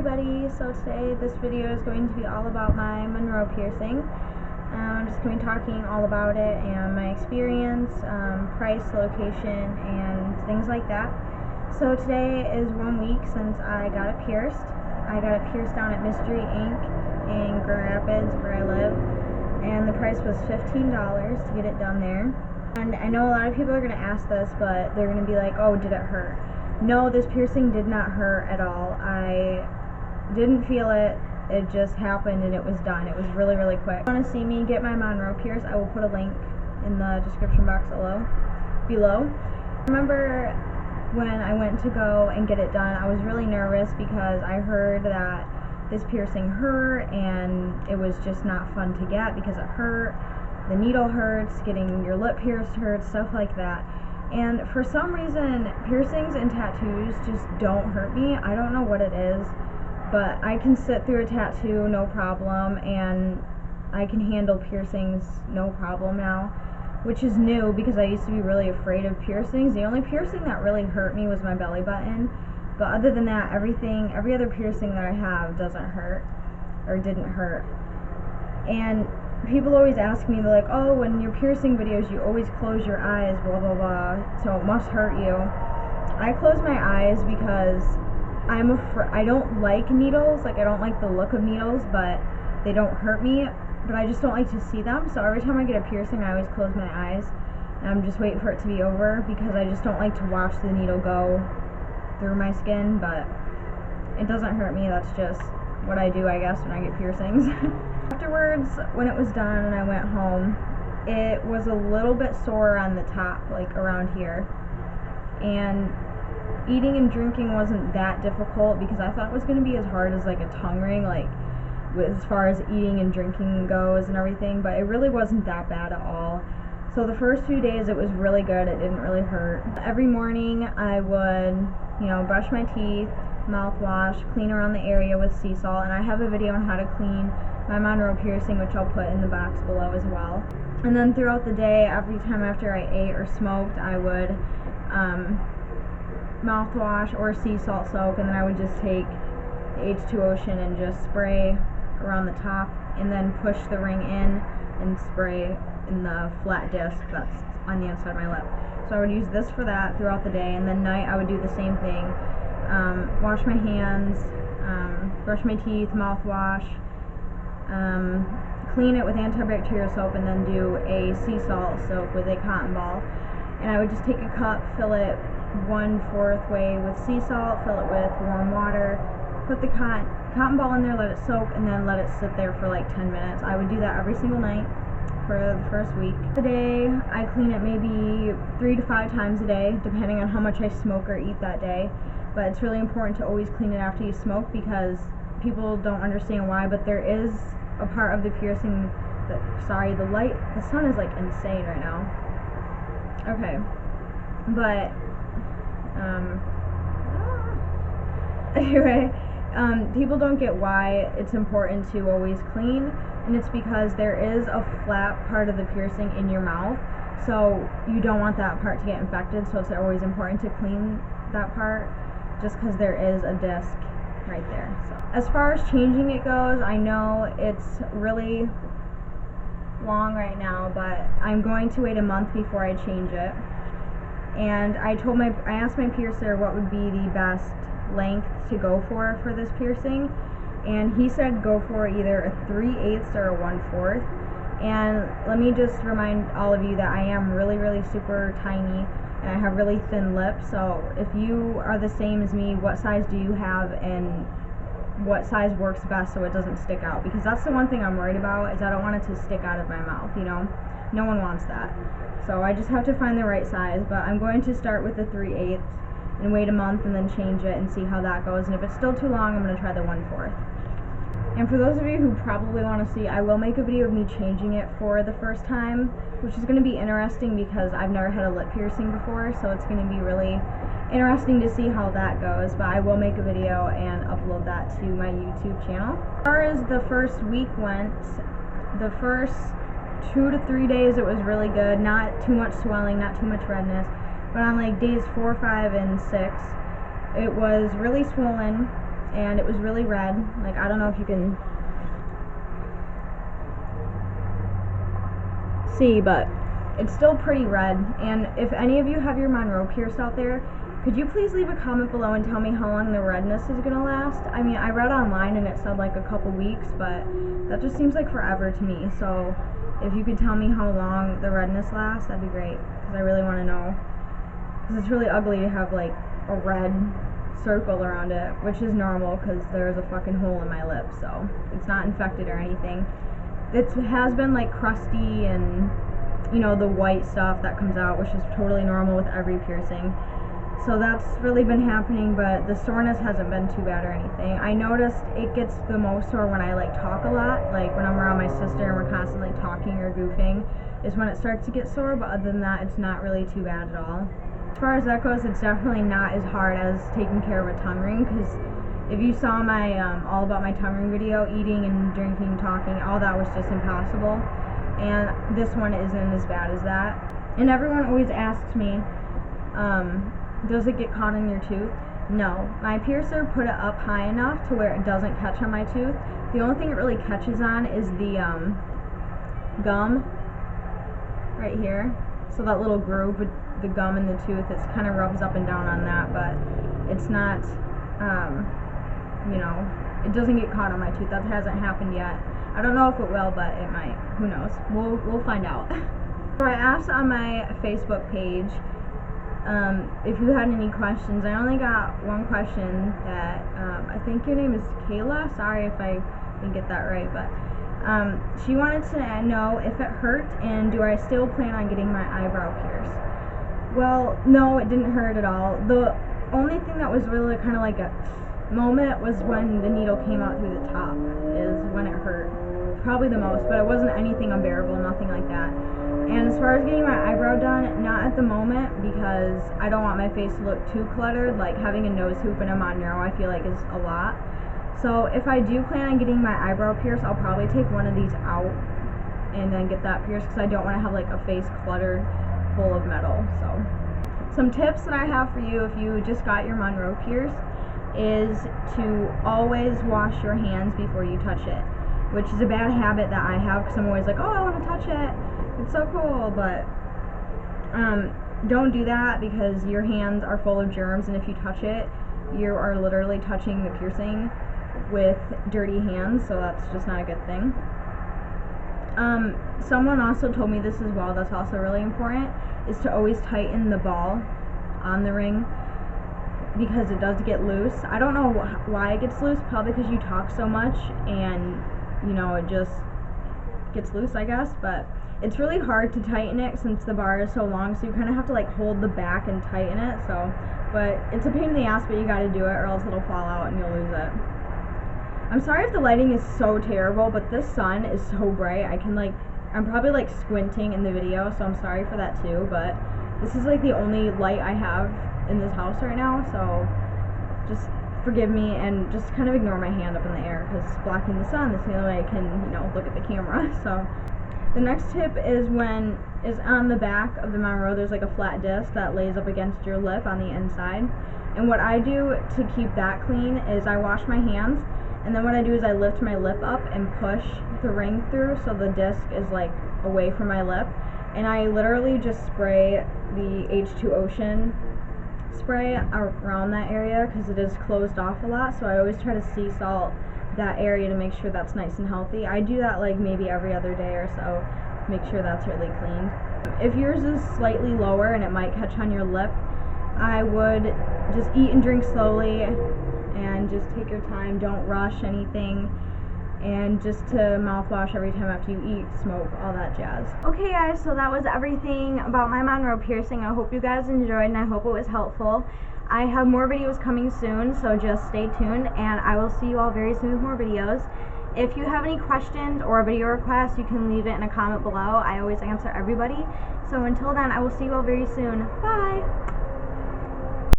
everybody, so today this video is going to be all about my Monroe piercing. I'm just going to be talking all about it and my experience, price, location, and things like that. So today is 1 week since I got it pierced. I got it pierced down at Mystery Ink in Grand Rapids where I live, and the price was $15 to get it done there. And I know a lot of people are going to ask this, but they're going to be like, oh, did it hurt? No, this piercing did not hurt at all. I didn't feel it. It just happened and it was done. It was really, really quick. If you want to see me get my Monroe pierced, I will put a link in the description box below. I remember when I went to go and get it done, I was really nervous because I heard that this piercing hurt and it was just not fun to get because it hurt. The needle hurts, getting your lip pierced hurts, stuff like that. And for some reason, piercings and tattoos just don't hurt me. I don't know what it is, but I can sit through a tattoo no problem, and I can handle piercings no problem now, which is new because I used to be really afraid of piercings. The only piercing that really hurt me was my belly button, but other than that, every other piercing that I have doesn't hurt, or didn't hurt. And people always ask me, they're like, oh, when your piercing videos you always close your eyes, blah blah blah, so it must hurt you. I close my eyes because I don't like needles. Like, I don't like the look of needles, but they don't hurt me, but I just don't like to see them. So every time I get a piercing, I always close my eyes and I'm just waiting for it to be over because I just don't like to watch the needle go through my skin. But it doesn't hurt me. That's just what I do, I guess, when I get piercings. Afterwards, when it was done and I went home, it was a little bit sore on the top, like around here. And eating and drinking wasn't that difficult because I thought it was going to be as hard as like a tongue ring, like as far as eating and drinking goes and everything, but it really wasn't that bad at all. So the first few days it was really good. It didn't really hurt. Every morning I would, brush my teeth, mouthwash, clean around the area with sea salt, and I have a video on how to clean my Monroe piercing, which I'll put in the box below as well. And then throughout the day, every time after I ate or smoked, I would mouthwash or sea salt soak, and then I would just take H2Ocean and just spray around the top, and then push the ring in and spray in the flat disc that's on the inside of my lip. So I would use this for that throughout the day, and then night I would do the same thing. Wash my hands, brush my teeth, mouthwash, clean it with antibacterial soap, and then do a sea salt soak with a cotton ball. And I would just take a cup, fill it 1/4 way with sea salt, fill it with warm water, put the cotton ball in there, let it soak, and then let it sit there for like 10 minutes. I would do that every single night for the first week. Today, I clean it maybe 3 to 5 times a day, depending on how much I smoke or eat that day. But it's really important to always clean it after you smoke because people don't understand why, but there is a part of the piercing that, the sun is like insane right now. Okay, but anyway, people don't get why it's important to always clean, and it's because there is a flat part of the piercing in your mouth, so you don't want that part to get infected, so it's always important to clean that part just because there is a disc right there. So as far as changing it goes, I know it's really long right now, but I'm going to wait a month before I change it. And I asked my piercer what would be the best length to go for this piercing, and he said go for either a 3/8 or a 1/4. And let me just remind all of you that I am really, really super tiny and I have really thin lips, so if you are the same as me, what size do you have and what size works best so it doesn't stick out? Because that's the one thing I'm worried about, is I don't want it to stick out of my mouth, no one wants that. So I just have to find the right size, but I'm going to start with the 3/8 and wait a month and then change it and see how that goes, and if it's still too long, I'm going to try the 1/4. And for those of you who probably want to see, I will make a video of me changing it for the first time, which is going to be interesting because I've never had a lip piercing before, so it's going to be really interesting to see how that goes. But I will make a video and upload that to my YouTube channel. As far as the first week went, the first 2 to 3 days it was really good, not too much swelling, not too much redness, but on like days 4, 5, and 6 it was really swollen. and it was really red. Like, I don't know if you can see, but it's still pretty red. And if any of you have your Monroe pierced out there, could you please leave a comment below and tell me how long the redness is gonna last? I mean, I read online and it said like a couple weeks, but that just seems like forever to me. So if you could tell me how long the redness lasts, that'd be great, because I really want to know. Because it's really ugly to have like a red circle around it, which is normal because there's a fucking hole in my lip, so it's not infected or anything. It has been like crusty and, you know, the white stuff that comes out, which is totally normal with every piercing. So that's really been happening, but the soreness hasn't been too bad or anything. I noticed it gets the most sore when I like talk a lot, like when I'm around my sister and we're constantly talking or goofing is when it starts to get sore, but other than that, it's not really too bad at all. As far as that goes, it's definitely not as hard as taking care of a tongue ring, because if you saw my all about my tongue ring video, eating and drinking, talking, all that was just impossible, and this one isn't as bad as that. And everyone always asks me, does it get caught in your tooth? No. My piercer put it up high enough to where it doesn't catch on my tooth. The only thing it really catches on is the gum right here. So that little groove with the gum in the tooth, it kind of rubs up and down on that, but it's not, you know, it doesn't get caught on my tooth. That hasn't happened yet. I don't know if it will, but it might. Who knows? We'll find out. So I asked on my Facebook page if you had any questions. I only got one question that, I think your name is Kayla, sorry if I didn't get that right, but she wanted to know if it hurt and do I still plan on getting my eyebrow pierced. Well, no, it didn't hurt at all. The only thing that was really kind of like a moment was when the needle came out through the top, is when it hurt probably the most, but it wasn't anything unbearable, nothing like that. And as far as getting my eyebrow done, not at the moment, because I don't want my face to look too cluttered. Like having a nose hoop and a Monroe, I feel like is a lot. So if I do plan on getting my eyebrow pierced, I'll probably take one of these out and then get that pierced, because I don't want to have like a face cluttered full of metal. So some tips that I have for you if you just got your Monroe pierced is to always wash your hands before you touch it, which is a bad habit that I have, because I'm always like, oh, I want to touch it, it's so cool, but don't do that, because your hands are full of germs, and if you touch it, you are literally touching the piercing with dirty hands, so that's just not a good thing. Someone also told me this as well, that's also really important, is to always tighten the ball on the ring, because it does get loose. I don't know why it gets loose, probably because you talk so much and, you know, it just gets loose, I guess, but it's really hard to tighten it since the bar is so long, so you kind of have to like hold the back and tighten it, so, but it's a pain in the ass, but you gotta do it or else it'll fall out and you'll lose it. I'm sorry if the lighting is so terrible, but this sun is so bright, I'm probably like squinting in the video, so I'm sorry for that too, but this is like the only light I have in this house right now, so just forgive me and just kind of ignore my hand up in the air, because it's blocking the sun. That's the only way I can, you know, look at the camera. So the next tip is on the back of the Monroe, there's like a flat disc that lays up against your lip on the inside, and what I do to keep that clean is I wash my hands, and then what I do is I lift my lip up and push the ring through so the disc is like away from my lip, and I literally just spray the H2Ocean Spray around that area, because it is closed off a lot, so I always try to sea salt that area to make sure that's nice and healthy. I do that like maybe every other day or so, make sure that's really clean. If yours is slightly lower and it might catch on your lip, I would just eat and drink slowly and just take your time, don't rush anything, and just to mouthwash every time after you eat, smoke, all that jazz. Okay guys, so that was everything about my Monroe piercing. I hope you guys enjoyed and I hope it was helpful. I have more videos coming soon, so just stay tuned, and I will see you all very soon with more videos. If you have any questions or video requests, you can leave it in a comment below. I always answer everybody. So until then, I will see you all very soon. Bye!